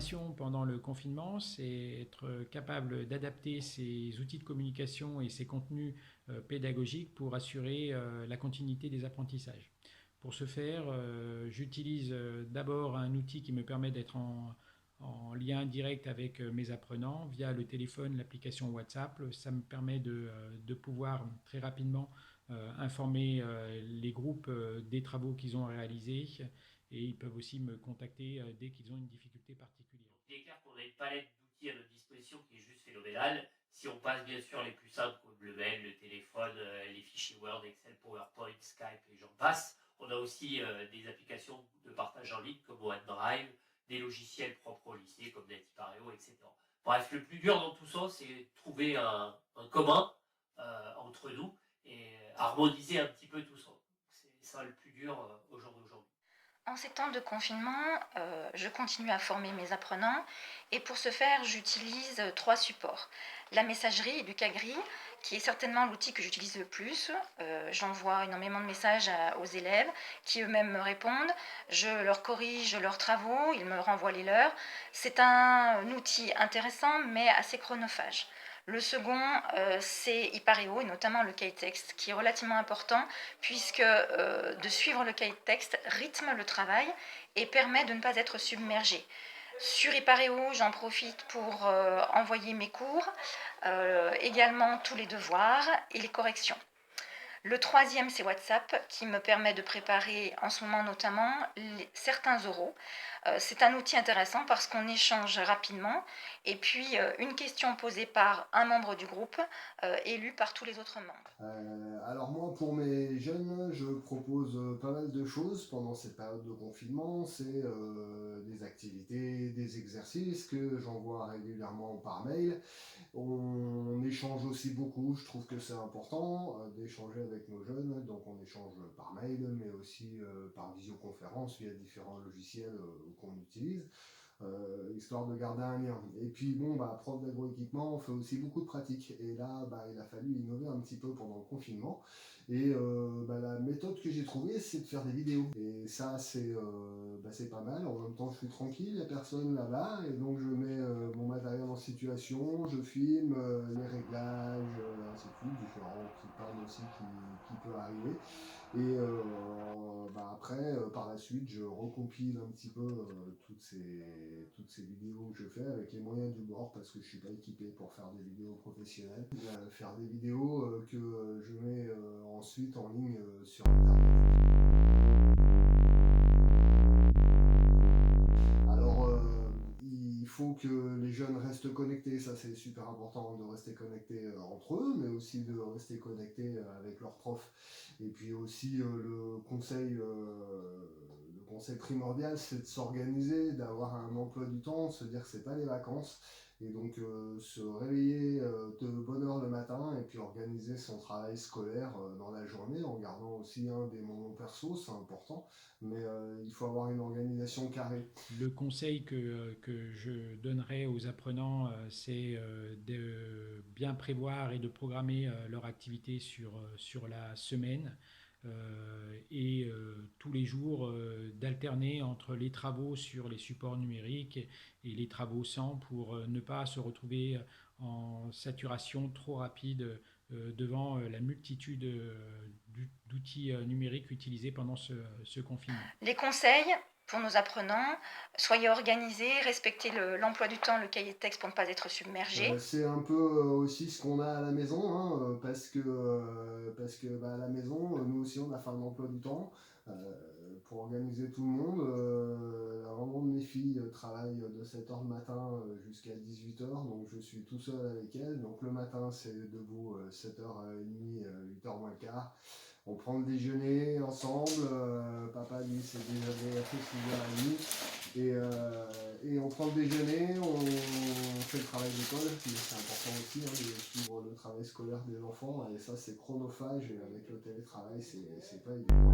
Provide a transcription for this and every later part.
formation pendant le confinement, c'est être capable d'adapter ses outils de communication et ses contenus pédagogiques pour assurer la continuité des apprentissages. Pour ce faire, j'utilise d'abord un outil qui me permet d'être en lien direct avec mes apprenants via le téléphone, l'application WhatsApp. Ça me permet de pouvoir très rapidement informer les groupes des travaux qu'ils ont réalisés et ils peuvent aussi me contacter dès qu'ils ont une difficulté particulière. Il est clair qu'on a une palette d'outils à notre disposition qui est juste phénoménale. Si on passe bien sûr les plus simples comme le mail, le téléphone, les fichiers Word, Excel, PowerPoint, Skype et j'en passe, on a aussi des applications de partage en ligne comme OneDrive, des logiciels propres au lycée comme Natipareo, etc. Bref, le plus dur dans tout ça, c'est trouver un commun entre nous et harmoniser un petit peu tout ça. C'est ça le plus dur au jour d'aujourd'hui. En ces temps de confinement, je continue à former mes apprenants et pour ce faire, j'utilise 3 supports. La messagerie Educagri, qui est certainement l'outil que j'utilise le plus. J'envoie énormément de messages aux élèves qui eux-mêmes me répondent. Je leur corrige leurs travaux, ils me renvoient les leurs. C'est un outil intéressant mais assez chronophage. Le second, c'est Ipareo et notamment le cahier texte qui est relativement important puisque de suivre le cahier de texte rythme le travail et permet de ne pas être submergé. Sur Ipareo, j'en profite pour envoyer mes cours, également tous les devoirs et les corrections. Le troisième, c'est WhatsApp, qui me permet de préparer en ce moment notamment certains oraux. C'est un outil intéressant parce qu'on échange rapidement et puis une question posée par un membre du groupe est lue par tous les autres membres. Alors moi, pour mes jeunes, je propose pas mal de choses pendant cette période de confinement. C'est des activités, des exercices que j'envoie régulièrement par mail. On échange aussi beaucoup, je trouve que c'est important d'échanger avec nos jeunes. Donc on échange par mail, mais aussi par visioconférence via différents logiciels qu'on utilise. Histoire de garder un lien. Et puis bon, prof d'agroéquipement, on fait aussi beaucoup de pratiques. Et là, il a fallu innover un petit peu pendant le confinement. Et la méthode que j'ai trouvée, c'est de faire des vidéos. Et ça, c'est pas mal. En même temps, je suis tranquille, il n'y a personne là-bas. Et donc, je mets mon matériel en situation, je filme les réglages, ainsi de suite, différents petits pannes aussi qui peut arriver. Et après, par la suite, je recompile un petit peu toutes ces vidéos que je fais avec les moyens du bord parce que je suis pas équipé pour faire des vidéos professionnelles. Faire des vidéos que je mets ensuite en ligne sur Internet. Alors, il faut que les jeunes restent connectés, ça c'est super important de rester connectés entre eux, mais aussi de rester connectés avec leurs profs. Et puis aussi le conseil primordial, c'est de s'organiser, d'avoir un emploi du temps, se dire que c'est pas les vacances, et donc se réveiller de bonne heure le matin et puis organiser son travail scolaire dans la journée en gardant aussi des moments perso, c'est important, mais il faut avoir une organisation carrée. Le conseil que je donnerais aux apprenants, c'est de bien prévoir et de programmer leur activité sur la semaine et tous les jours d'alterner entre les travaux sur les supports numériques et les travaux sans pour ne pas se retrouver en saturation trop rapide devant la multitude d'outils numériques utilisés pendant ce confinement. Les conseils pour nos apprenants, soyez organisés, respectez l'emploi du temps, le cahier de texte pour ne pas être submergé. C'est un peu aussi ce qu'on a à la maison, hein, parce que à la maison, nous aussi on a fait un emploi du temps pour organiser tout le monde. La maman de mes filles travaille de 7h le matin jusqu'à 18h, donc je suis tout seul avec elle. Donc le matin c'est debout 7h30, 8h moins le quart. On prend le déjeuner ensemble, papa lui c'est déjeuner à 6h30 et on prend le déjeuner, on fait le travail d'école, mais c'est important aussi de suivre le travail scolaire des enfants et ça c'est chronophage et avec le télétravail c'est pas évident.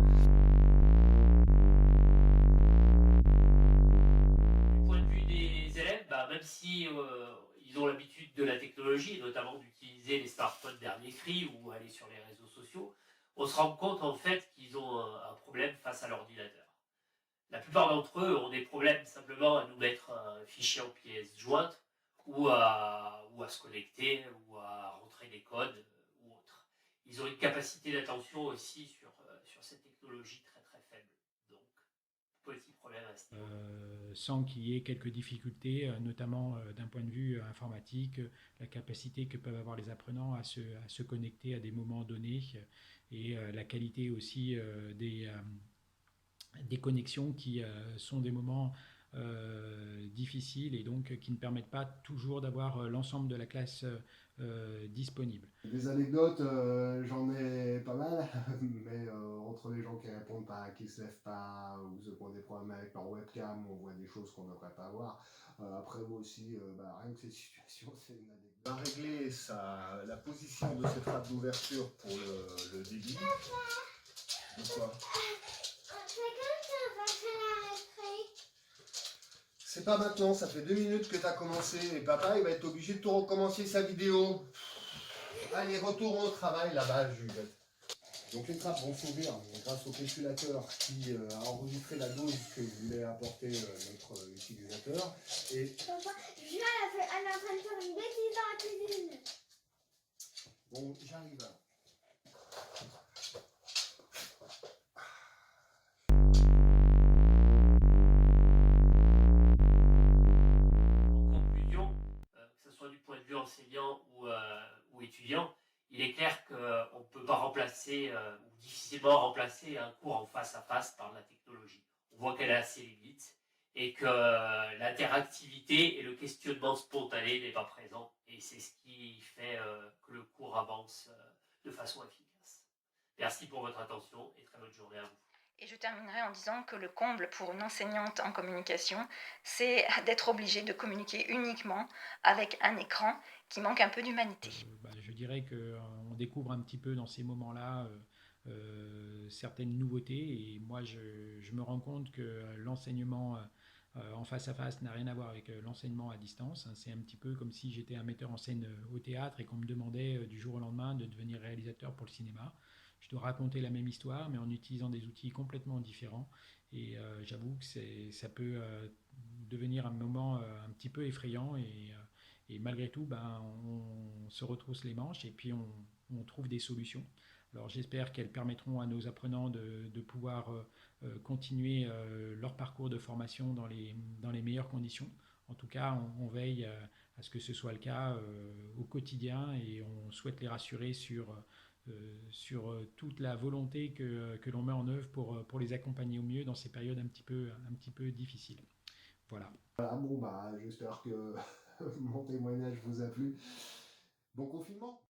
Du point de vue des élèves, même si ils ont l'habitude de la technologie, notamment d'utiliser les smartphones dernier cri ou aller sur les réseaux sociaux, on se rend compte en fait qu'ils ont un problème face à l'ordinateur. La plupart d'entre eux ont des problèmes simplement à nous mettre un fichier capacité d'attention aussi sur cette technologie très très faible. Donc, petit problème à ce niveau. Sans qu'il y ait quelques difficultés, notamment d'un point de vue informatique, la capacité que peuvent avoir les apprenants à se connecter à des moments donnés et la qualité aussi des connexions qui sont des moments difficiles et donc qui ne permettent pas toujours d'avoir l'ensemble de la classe disponible. Des anecdotes, j'en ai pas mal, mais entre les gens qui répondent pas, qui se lèvent pas, ou ceux qui ont des problèmes avec leur webcam, on voit des choses qu'on ne devrait pas voir. Après moi aussi, rien que cette situation, c'est une anecdote. On va régler la position de cette frappe d'ouverture pour le débit. Pourquoi ? C'est pas maintenant, ça fait 2 minutes que tu as commencé et papa il va être obligé de tout recommencer sa vidéo. Allez, retourne au travail là-bas, Juliette. Donc les trappes vont s'ouvrir grâce au calculateur qui a enregistré la dose que voulait apporter notre utilisateur. Et... Papa, Julia, elle est en train de faire une bêtise dans la cuisine. Bon, j'arrive alors. Enseignant ou étudiant, il est clair qu'on ne peut pas remplacer ou difficilement remplacer un cours en face à face par la technologie. On voit qu'elle a ses limites et que l'interactivité et le questionnement spontané n'est pas présent et c'est ce qui fait que le cours avance de façon efficace. Merci pour votre attention et très bonne journée à vous. Et je terminerai en disant que le comble pour une enseignante en communication, c'est d'être obligée de communiquer uniquement avec un écran qui manque un peu d'humanité. Je dirais qu'on découvre un petit peu dans ces moments-là certaines nouveautés et moi je me rends compte que l'enseignement en face à face n'a rien à voir avec l'enseignement à distance. C'est un petit peu comme si j'étais un metteur en scène au théâtre et qu'on me demandait du jour au lendemain de devenir réalisateur pour le cinéma. Je dois raconter la même histoire, mais en utilisant des outils complètement différents. Et j'avoue que ça peut devenir un moment un petit peu effrayant. Et malgré tout, on se retrousse les manches et puis on trouve des solutions. Alors j'espère qu'elles permettront à nos apprenants de pouvoir continuer leur parcours de formation dans les meilleures conditions. En tout cas, on veille à ce que ce soit le cas au quotidien et on souhaite les rassurer sur toute la volonté que l'on met en œuvre pour les accompagner au mieux dans ces périodes un petit peu difficiles. Voilà. Voilà, bon, j'espère que mon témoignage vous a plu. Bon confinement!